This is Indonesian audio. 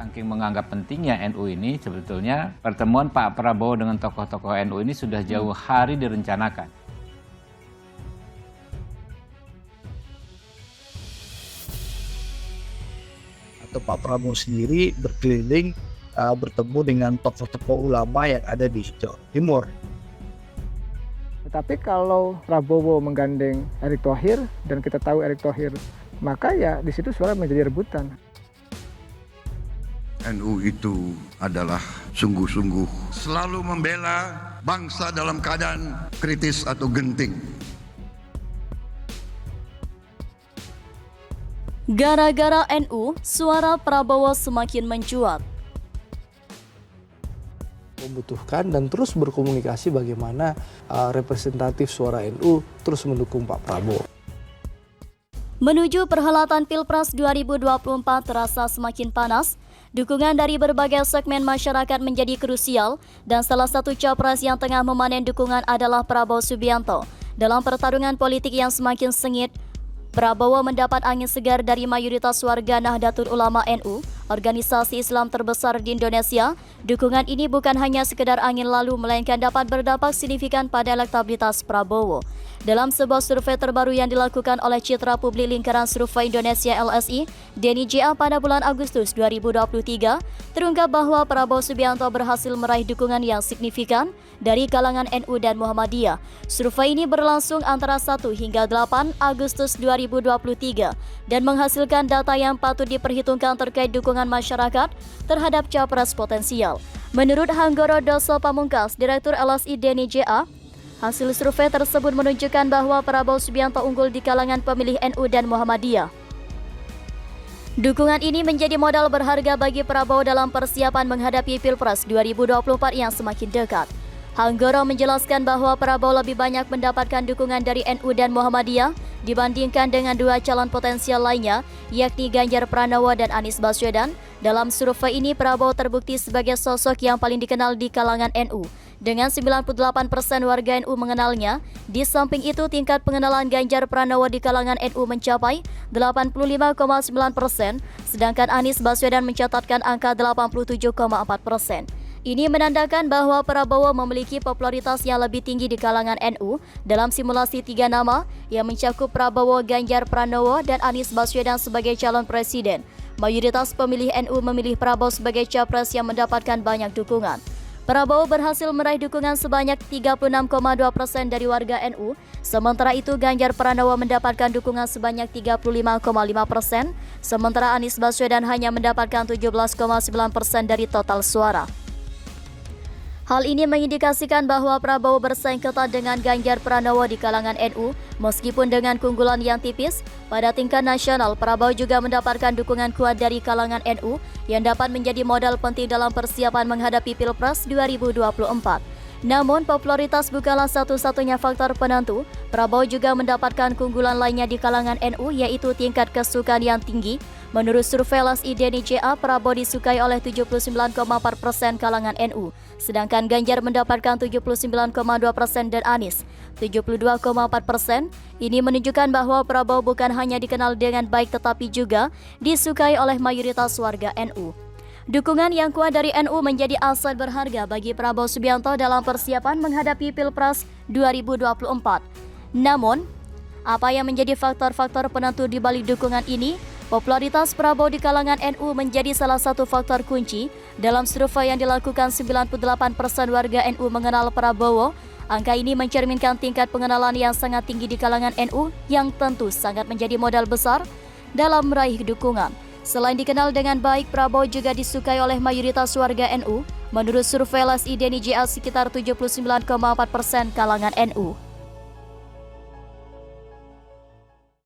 Saking menganggap pentingnya NU ini, sebetulnya pertemuan Pak Prabowo dengan tokoh-tokoh NU ini sudah jauh hari direncanakan. Atau Pak Prabowo sendiri berkeliling bertemu dengan tokoh-tokoh ulama yang ada di Jawa Timur. Tetapi kalau Prabowo menggandeng Erick Thohir dan kita tahu Erick Thohir, maka ya di situ suara menjadi rebutan. NU itu adalah sungguh-sungguh selalu membela bangsa dalam keadaan kritis atau genting. Gara-gara NU, suara Prabowo semakin mencuat. Membutuhkan dan terus berkomunikasi bagaimana representatif suara NU terus mendukung Pak Prabowo. Menuju perhelatan Pilpres 2024 terasa semakin panas. Dukungan dari berbagai segmen masyarakat menjadi krusial dan salah satu capres yang tengah memanen dukungan adalah Prabowo Subianto. Dalam pertarungan politik yang semakin sengit, Prabowo mendapat angin segar dari mayoritas warga Nahdlatul Ulama NU, organisasi Islam terbesar di Indonesia. Dukungan ini bukan hanya sekedar angin lalu, melainkan dapat berdampak signifikan pada elektabilitas Prabowo. Dalam sebuah survei terbaru yang dilakukan oleh Citra Publik Lingkaran Survei Indonesia LSI, Denny JA pada bulan Agustus 2023, terungkap bahwa Prabowo Subianto berhasil meraih dukungan yang signifikan dari kalangan NU dan Muhammadiyah. Survei ini berlangsung antara 1 hingga 8 Agustus 2023 dan menghasilkan data yang patut diperhitungkan terkait dukungan masyarakat terhadap capres potensial. Menurut Hanggoro Doso Pamungkas, Direktur LSI Denny JA, hasil survei tersebut menunjukkan bahwa Prabowo Subianto unggul di kalangan pemilih NU dan Muhammadiyah. Dukungan ini menjadi modal berharga bagi Prabowo dalam persiapan menghadapi Pilpres 2024 yang semakin dekat. Hanggoro menjelaskan bahwa Prabowo lebih banyak mendapatkan dukungan dari NU dan Muhammadiyah dibandingkan dengan dua calon potensial lainnya, yakni Ganjar Pranowo dan Anies Baswedan. Dalam survei ini, Prabowo terbukti sebagai sosok yang paling dikenal di kalangan NU. Dengan 98% warga NU mengenalnya, di samping itu tingkat pengenalan Ganjar Pranowo di kalangan NU mencapai 85,9%, sedangkan Anies Baswedan mencatatkan angka 87,4%. Ini menandakan bahwa Prabowo memiliki popularitas yang lebih tinggi di kalangan NU. Dalam simulasi 3 nama yang mencakup Prabowo, Ganjar Pranowo, dan Anies Baswedan sebagai calon presiden, mayoritas pemilih NU memilih Prabowo sebagai capres yang mendapatkan banyak dukungan. Prabowo berhasil meraih dukungan sebanyak 36,2% dari warga NU, sementara itu Ganjar Pranowo mendapatkan dukungan sebanyak 35,5%, sementara Anies Baswedan hanya mendapatkan 17,9% dari total suara. Hal ini mengindikasikan bahwa Prabowo bersaing ketat dengan Ganjar Pranowo di kalangan NU, meskipun dengan keunggulan yang tipis. Pada tingkat nasional, Prabowo juga mendapatkan dukungan kuat dari kalangan NU yang dapat menjadi modal penting dalam persiapan menghadapi Pilpres 2024. Namun, popularitas bukanlah satu-satunya faktor penentu. Prabowo juga mendapatkan keunggulan lainnya di kalangan NU, yaitu tingkat kesukaan yang tinggi. Menurut survei LSI Denny JA, Prabowo disukai oleh 79,4% kalangan NU, sedangkan Ganjar mendapatkan 79,2% dan Anies 72,4%. Ini menunjukkan bahwa Prabowo bukan hanya dikenal dengan baik tetapi juga disukai oleh mayoritas warga NU. Dukungan yang kuat dari NU menjadi aset berharga bagi Prabowo Subianto dalam persiapan menghadapi Pilpres 2024. Namun, apa yang menjadi faktor-faktor penentu di balik dukungan ini? Popularitas Prabowo di kalangan NU menjadi salah satu faktor kunci. Dalam survei yang dilakukan, 98% warga NU mengenal Prabowo. Angka ini mencerminkan tingkat pengenalan yang sangat tinggi di kalangan NU, yang tentu sangat menjadi modal besar dalam meraih dukungan. Selain dikenal dengan baik, Prabowo juga disukai oleh mayoritas warga NU. Menurut survei LSI Denny JA, sekitar 79,4% kalangan NU.